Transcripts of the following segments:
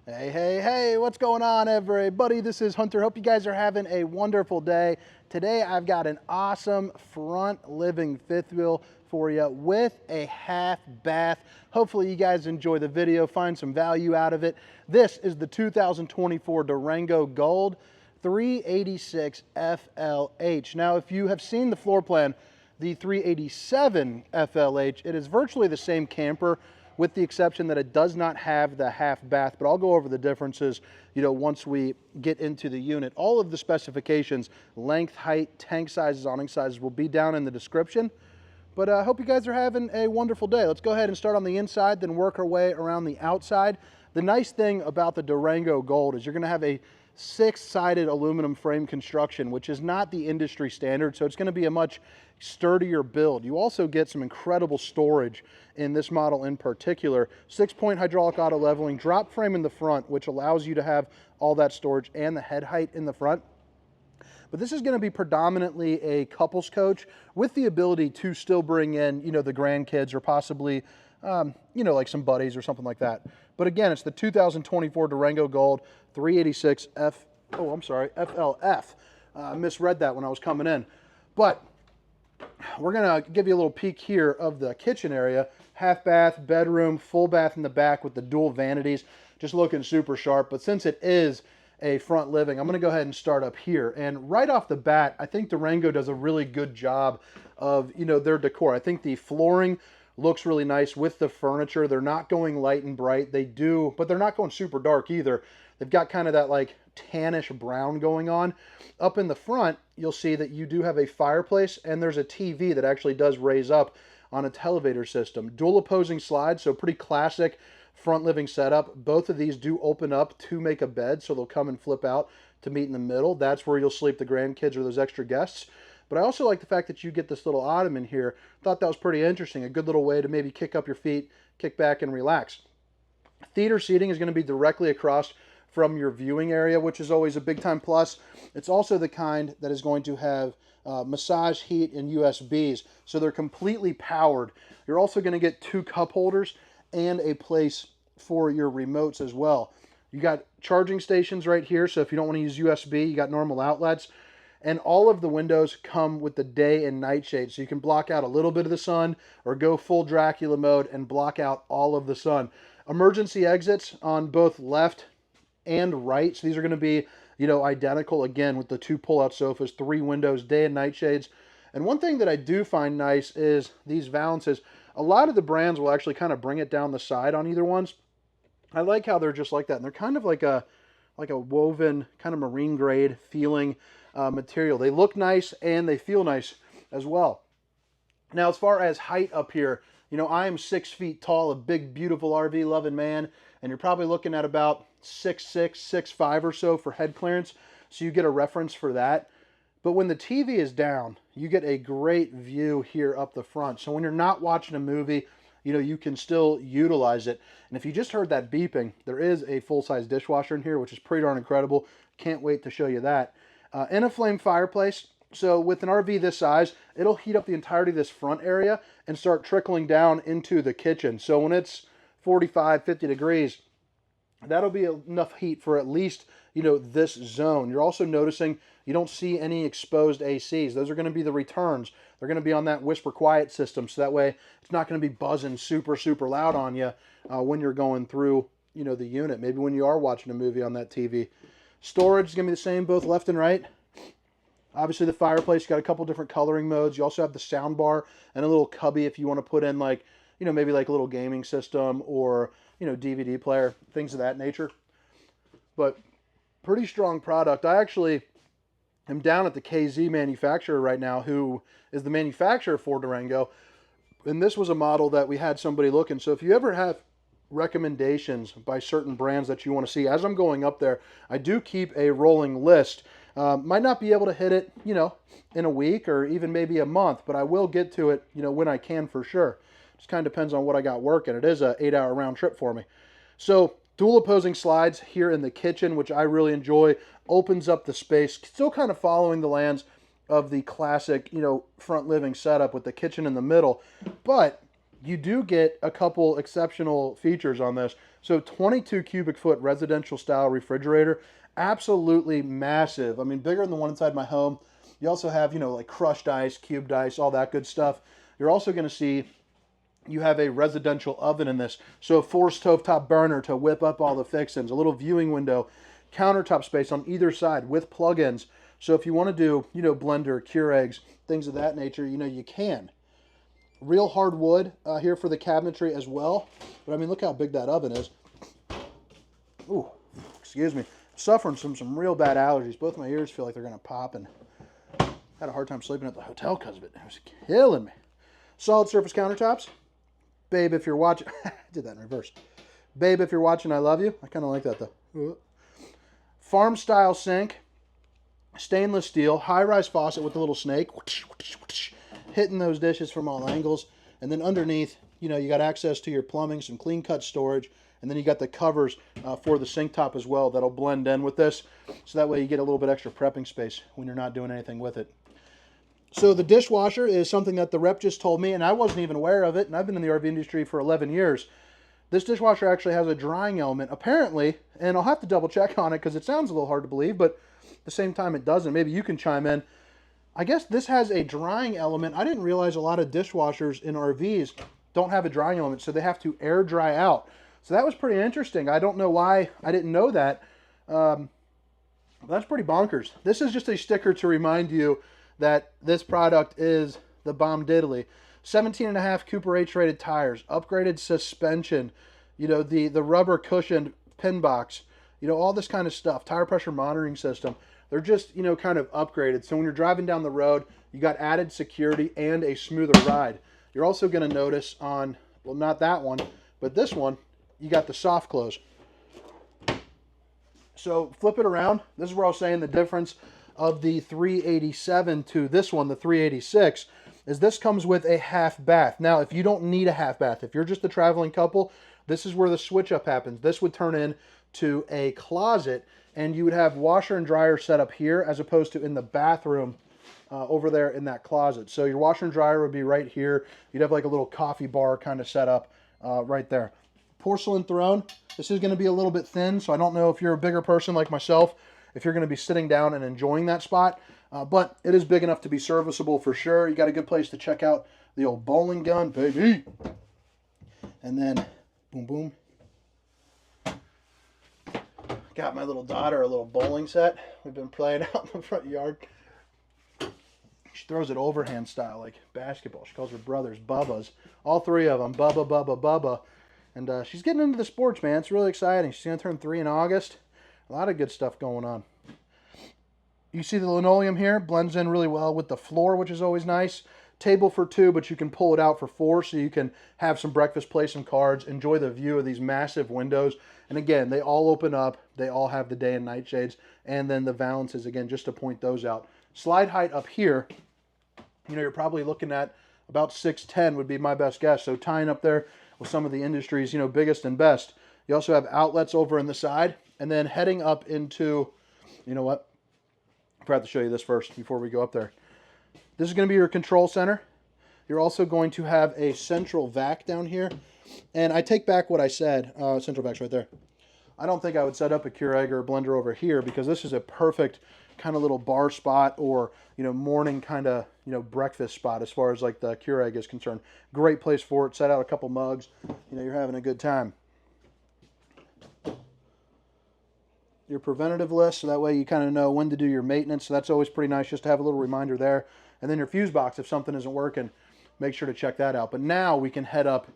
Hey, hey, hey, what's going on, everybody? This is Hunter. Hope you guys are having a wonderful day. Today, I've got an awesome front living fifth wheel for you with a half bath. Hopefully, you guys enjoy the video, find some value out of it. This is the 2024 Durango Gold 386 FLH. Now, if you have seen the floor plan, the 387 FLH, it is virtually the same camper, with the exception that it does not have the half bath, but I'll go over the differences, once we get into the unit. All of the specifications, length, height, tank sizes, awning sizes will be down in the description. But I hope you guys are having a wonderful day. Let's go ahead and start on the inside, then work our way around the outside. The nice thing about the Durango Gold is you're gonna have a 6-sided aluminum frame construction, which is not the industry standard, so it's gonna be a much sturdier build. You also get some incredible storage in this model in particular. 6-point hydraulic auto leveling, drop frame in the front, which allows you to have all that storage and the head height in the front. But this is going to be predominantly a couples coach with the ability to still bring in, the grandkids or possibly, like some buddies or something like that. But again, it's the 2024 Durango Gold 386 FLF. Misread that when I was coming in. But we're going to give you a little peek here of the kitchen area. Half bath, bedroom, full bath in the back with the dual vanities. Just looking super sharp. But since it is a front living, I'm going to go ahead and start up here. And right off the bat, I think Durango does a really good job of, their decor. I think the flooring looks really nice with the furniture. They're not going light and bright. They do, but they're not going super dark either. They've got kind of that like tannish brown going on. Up in the front, you'll see that you do have a fireplace and there's a TV that actually does raise up on a televator system. Dual opposing slides, so pretty classic front living setup. Both of these do open up to make a bed, so they'll come and flip out to meet in the middle. That's where you'll sleep the grandkids or those extra guests. But I also like the fact that you get this little ottoman here. Thought that was pretty interesting. A good little way to maybe kick up your feet, kick back and relax. Theater seating is going to be directly across from your viewing area, which is always a big time plus. It's also the kind that is going to have massage, heat, and USBs, so they're completely powered. You're also going to get 2 cup holders and a place for your remotes as well. You got charging stations right here, so if you don't want to use USB, you got normal outlets. And all of the windows come with the day and night shade, so you can block out a little bit of the sun or go full Dracula mode and block out all of the sun. Emergency exits on both left and right, so these are going to be, identical again with the 2 pull-out sofas, 3 windows, day and night shades. And one thing that I do find nice is these valances. A lot of the brands will actually kind of bring it down the side on either ones. I like how they're just like that, and they're kind of like a woven, kind of marine grade feeling material. They look nice and they feel nice as well. Now, as far as height up here, I am 6 feet tall, a big, beautiful RV loving man, and you're probably looking at about 6'6", 6'5" or so for head clearance, so you get a reference for that. But when the TV is down, you get a great view here up the front. So when you're not watching a movie, you can still utilize it. And if you just heard that beeping, there is a full-size dishwasher in here, which is pretty darn incredible. Can't wait to show you that. And a flame fireplace. So with an RV this size, it'll heat up the entirety of this front area and start trickling down into the kitchen. So when it's 45, 50 degrees, that'll be enough heat for at least, this zone. You're also noticing you don't see any exposed ACs. Those are going to be the returns. They're going to be on that whisper quiet system, so that way it's not going to be buzzing super, super loud on you when you're going through, the unit. Maybe when you are watching a movie on that TV. Storage is going to be the same, both left and right. Obviously, the fireplace, you got a couple different coloring modes. You also have the sound bar and a little cubby if you want to put in maybe like a little gaming system or, DVD player, things of that nature. But pretty strong product. I actually am down at the KZ manufacturer right now, who is the manufacturer for Durango. And this was a model that we had somebody looking. So if you ever have recommendations by certain brands that you want to see, as I'm going up there, I do keep a rolling list. Might not be able to hit it, in a week or even maybe a month, but I will get to it, when I can for sure. Just kind of depends on what I got working. It is a 8-hour round trip for me. So dual opposing slides here in the kitchen, which I really enjoy, opens up the space, still kind of following the lands of the classic, front living setup with the kitchen in the middle. But You do get a couple exceptional features on this. So 22 cubic foot residential style refrigerator, absolutely massive. I mean, bigger than the one inside my home. You also have, you know, like crushed ice, cubed ice, all that good stuff. You're also going to see you have a residential oven in this. So a 4 stovetop burner to whip up all the fixings, a little viewing window, countertop space on either side with plug-ins. So if you want to do, you know, blender, Keurigs, things of that nature, you know, you can. Real hard wood here for the cabinetry as well. But I mean, look how big that oven is. Ooh, excuse me. Suffering some real bad allergies. Both my ears feel like they're going to pop, and had a hard time sleeping at the hotel because of it. It was killing me. Solid surface countertops. Babe, if you're watching, I did that in reverse. Babe, if you're watching, I love you. I kind of like that though. Farm style sink. Stainless steel. High-rise faucet with a little snake. Hitting those dishes from all angles. And then underneath, you know, you got access to your plumbing, some clean cut storage, and then you got the covers for the sink top as well that'll blend in with this. So that way you get a little bit extra prepping space when you're not doing anything with it. So the dishwasher is something that the rep just told me, and I wasn't even aware of it, and I've been in the RV industry for 11 years. This dishwasher actually has a drying element, apparently, and I'll have to double check on it because it sounds a little hard to believe, but at the same time it doesn't. Maybe you can chime in. I guess this has a drying element. I didn't realize a lot of dishwashers in RVs don't have a drying element, so they have to air dry out. So that was pretty interesting. I don't know why I didn't know that. That's pretty bonkers. This is just a sticker to remind you that this product is the bomb diddly. 17.5 Cooper H rated tires, upgraded suspension, you know, the rubber cushioned pin box, you know, all this kind of stuff, tire pressure monitoring system. They're just, you know, kind of upgraded. So when you're driving down the road, you got added security and a smoother ride. You're also going to notice on, well, not that one, but this one, you got the soft close. So flip it around. This is where I was saying the difference of the 387 to this one, the 386, is this comes with a half bath. Now, if you don't need a half bath, if you're just a traveling couple, this is where the switch up happens. This would turn into a closet, and you would have washer and dryer set up here as opposed to in the bathroom over there in that closet. So your washer and dryer would be right here. You'd have like a little coffee bar kind of set up right there. Porcelain throne. This is going to be a little bit thin, so I don't know if you're a bigger person like myself, if you're going to be sitting down and enjoying that spot. But it is big enough to be serviceable for sure. You got a good place to check out the old bowling gun, baby. And then, boom, boom. Got my little daughter a little bowling set. We've been playing out in the front yard. She throws it overhand style like basketball. She calls her brothers Bubba's. All three of them, Bubba, Bubba, Bubba. And she's getting into the sports, man. It's really exciting. She's going to turn 3 in August. A lot of good stuff going on. You see the linoleum here blends in really well with the floor, which is always nice. Table for 2, but you can pull it out for 4, so you can have some breakfast, play some cards, enjoy the view of these massive windows. And again, they all open up. They all have the day and night shades. And then the valances, again, just to point those out. Slide height up here, you know, you're probably looking at about 6'10" would be my best guess. So tying up there with some of the industry's, you know, biggest and best. You also have outlets over in the side. And then heading up into, you know what? I forgot to show you this first before we go up there. This is going to be your control center. You're also going to have a central vac down here. And I take back what I said. Central vac's right there. I don't think I would set up a Keurig or a blender over here because this is a perfect kind of little bar spot or, you know, morning kind of, you know, breakfast spot as far as like the Keurig is concerned. Great place for it. Set out a couple mugs. You know, you're having a good time. Your preventative list, so that way you kind of know when to do your maintenance. So that's always pretty nice just to have a little reminder there. And then your fuse box, if something isn't working, make sure to check that out. But now we can head up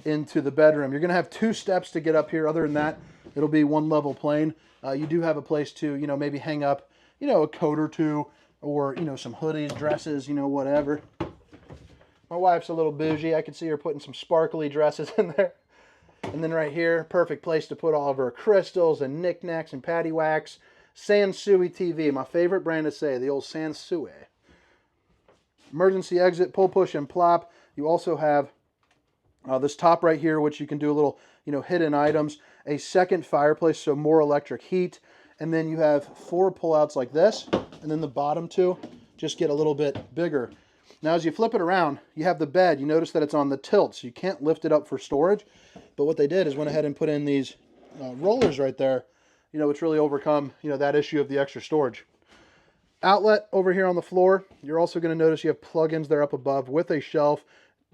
into the bedroom. You're going to have 2 steps to get up here. Other than that, it'll be one level plane. You do have a place to, you know, maybe hang up, you know, a coat or 2 or, you know, some hoodies, dresses, you know, whatever. My wife's a little bougie. I can see her putting some sparkly dresses in there. And then right here, perfect place to put all of her crystals and knickknacks and paddywhacks. Sansui TV, my favorite brand to say, the old Sansui. Emergency exit, pull, push, and plop. You also have this top right here, which you can do a little, you know, hidden items. A second fireplace, so more electric heat. And then you have 4 pullouts like this. And then the bottom 2 just get a little bit bigger. Now, as you flip it around, you have the bed. You notice that it's on the tilt, so you can't lift it up for storage. But what they did is went ahead and put in these rollers right there, which really overcome, that issue of the extra storage. Outlet over here on the floor. You're also going to notice you have plugins there up above with a shelf,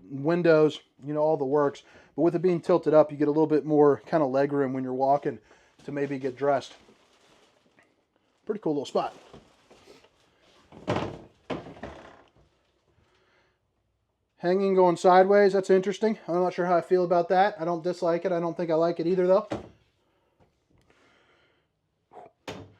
windows, all the works. But with it being tilted up, you get a little bit more kind of leg room when you're walking to maybe get dressed. Pretty cool little spot. Hanging going sideways, that's interesting. I'm not sure how I feel about that. I don't dislike it. I don't think I like it either, though.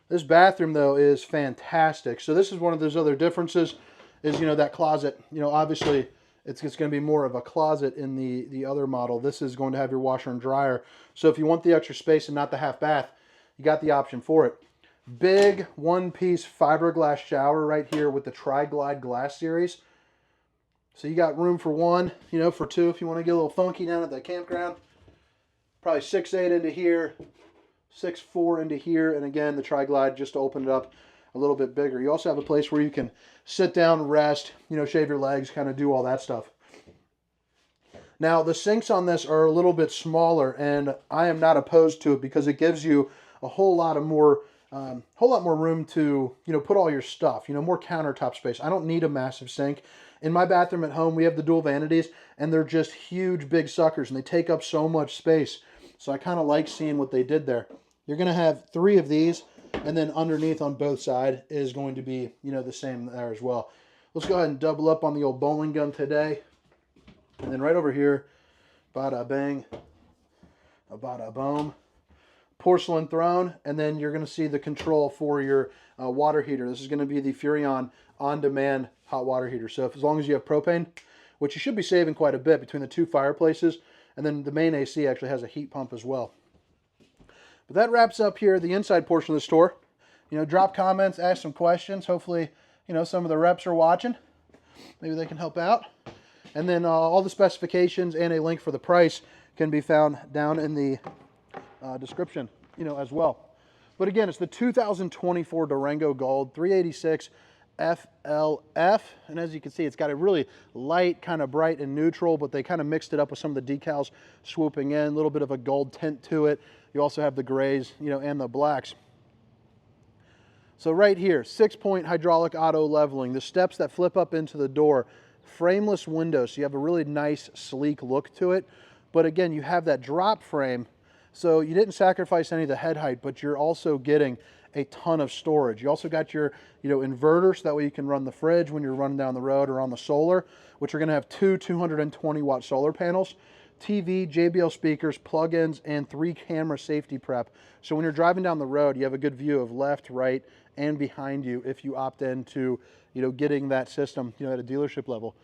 This bathroom, though, is fantastic. So this is one of those other differences is, that closet. Obviously, it's going to be more of a closet in the other model. This is going to have your washer and dryer. So if you want the extra space and not the half bath, you got the option for it. Big one-piece fiberglass shower right here with the Tri-Glide glass series. So you got room for one, for two if you want to get a little funky down at the campground. Probably 6'8" into here, 6'4" into here, and again, the Tri-Glide just to open it up a little bit bigger. You also have a place where you can sit down, rest, shave your legs, kind of do all that stuff. Now, the sinks on this are a little bit smaller, and I am not opposed to it because it gives you a whole lot more room to, put all your stuff, more countertop space. I don't need a massive sink. In my bathroom at home, we have the dual vanities, and they're just huge, big suckers, and they take up so much space. So I kind of like seeing what they did there. You're going to have 3 of these, and then underneath on both sides is going to be, the same there as well. Let's go ahead and double up on the old bowling gun today. And then right over here, bada bang, bada boom. Porcelain throne, and then you're going to see the control for your water heater. This is going to be the Furrion on-demand hot water heater. So as long as you have propane, which you should be saving quite a bit between the 2 fireplaces, and then the main AC actually has a heat pump as well. But that wraps up here the inside portion of the store. Drop comments, ask some questions. Hopefully, some of the reps are watching. Maybe they can help out. And then all the specifications and a link for the price can be found down in the description, as well. But again, it's the 2024 Durango Gold 386 FLF, and as you can see, it's got a really light, kind of bright and neutral, but they kind of mixed it up with some of the decals swooping in, a little bit of a gold tint to it. You also have the grays, and the blacks. So right here, 6-point hydraulic auto leveling, the steps that flip up into the door, frameless windows, so you have a really nice, sleek look to it. But again, you have that drop frame, so you didn't sacrifice any of the head height, but you're also getting a ton of storage. You also got your, inverter, so that way you can run the fridge when you're running down the road or on the solar, which are going to have 2 220-watt solar panels, TV, JBL speakers, plugins, and 3 camera safety prep. So when you're driving down the road, you have a good view of left, right, and behind you if you opt into, getting that system, at a dealership level.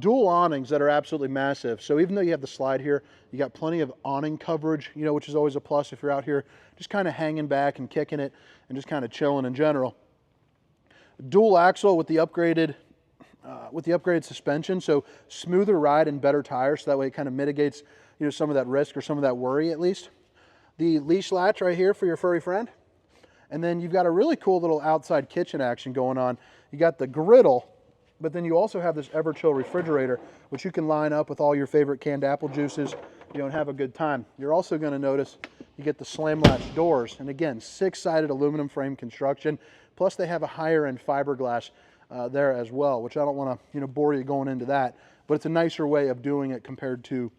Dual awnings that are absolutely massive. So even though you have the slide here, you got plenty of awning coverage, which is always a plus if you're out here just kind of hanging back and kicking it and just kind of chilling in general. Dual axle with the upgraded suspension, so smoother ride and better tires, so that way it kind of mitigates, some of that risk or some of that worry at least. The leash latch right here for your furry friend. And then you've got a really cool little outside kitchen action going on. You got the griddle, but then you also have this Everchill refrigerator, which you can line up with all your favorite canned apple juices, and have a good time. You're also going to notice you get the slam latch doors, and again, 6-sided aluminum frame construction, plus they have a higher end fiberglass there as well, which I don't want to bore you going into that, but it's a nicer way of doing it compared to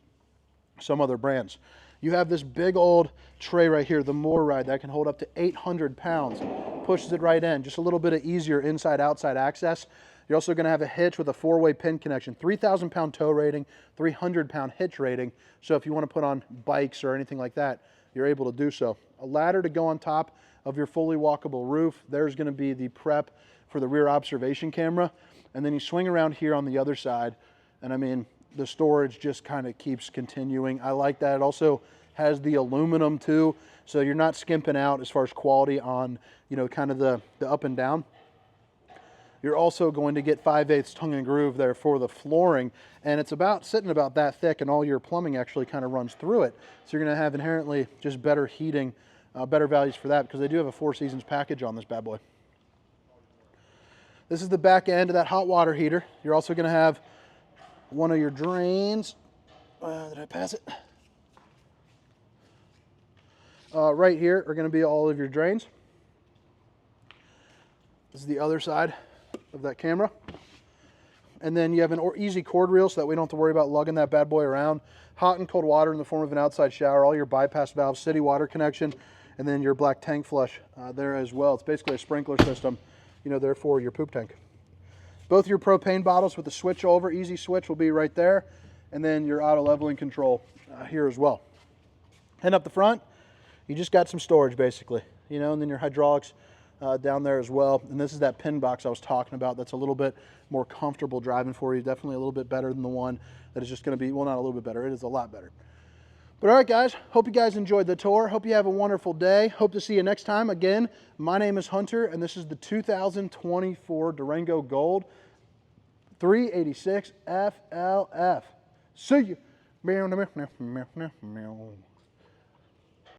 some other brands. You have this big old tray right here, the MoreRide, that can hold up to 800 pounds. Pushes it right in, just a little bit of easier inside-outside access. You're also going to have a hitch with a 4-way pin connection, 3,000-pound tow rating, 300-pound hitch rating. So if you want to put on bikes or anything like that, you're able to do so. A ladder to go on top of your fully walkable roof. There's going to be the prep for the rear observation camera. And then you swing around here on the other side, and I mean, the storage just kind of keeps continuing. I like that. It also has the aluminum too, so you're not skimping out as far as quality on, kind of the up and down. You're also going to get 5/8 tongue and groove there for the flooring, and it's sitting about that thick, and all your plumbing actually kind of runs through it. So you're going to have inherently just better heating, better values for that, because they do have a 4 seasons package on this bad boy. This is the back end of that hot water heater. You're also going to have one of your drains. Did I pass it? Right here are going to be all of your drains. This is the other side of that camera. And then you have an easy cord reel so that we don't have to worry about lugging that bad boy around. Hot and cold water in the form of an outside shower, all your bypass valves, city water connection, and then your black tank flush there as well. It's basically a sprinkler system, you know, there for your poop tank. Both your propane bottles with the switch over, easy switch, will be right there. And then your auto leveling control here as well. Heading up the front, you just got some storage basically, you know, and then your hydraulics down there as well. And this is that pin box I was talking about that's a little bit more comfortable driving for you. Definitely a little bit better than the one that is just going to be, well, not a little bit better, it is a lot better. But all right, guys, hope you guys enjoyed the tour. Hope you have a wonderful day. Hope to see you next time. Again, my name is Hunter, and this is the 2024 Durango Gold 386FLF. See you.